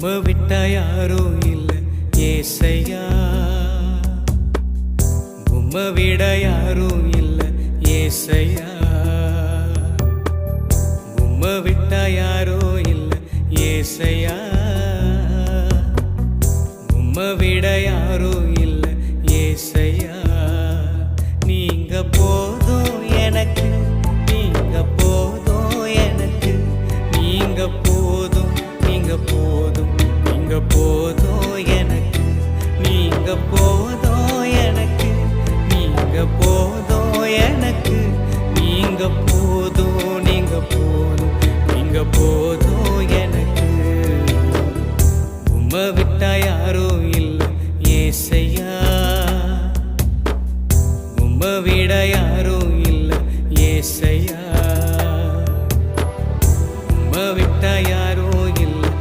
உம்மை விட்டா யாரும் இல்லை ஏசையா, உம்மை விட யாரும் இல்லை ஏசையா, உம்மை விட்டா யாரும் இல்லை ஏசையா, உம்மை விட யாரும் இல்லை ஏசையா. நீங்க போதும் எனக்கு, நீங்க போதும் எனக்கு, நீங்க போதும், நீங்க போதும், நீங்க போதும் எனக்கு, நீங்க போதும் எனக்கு, நீங்க போதும் எனக்கு, நீங்க போதும், நீங்க போதும், நீங்க போதும் எனக்கு. உம்மை விட்டா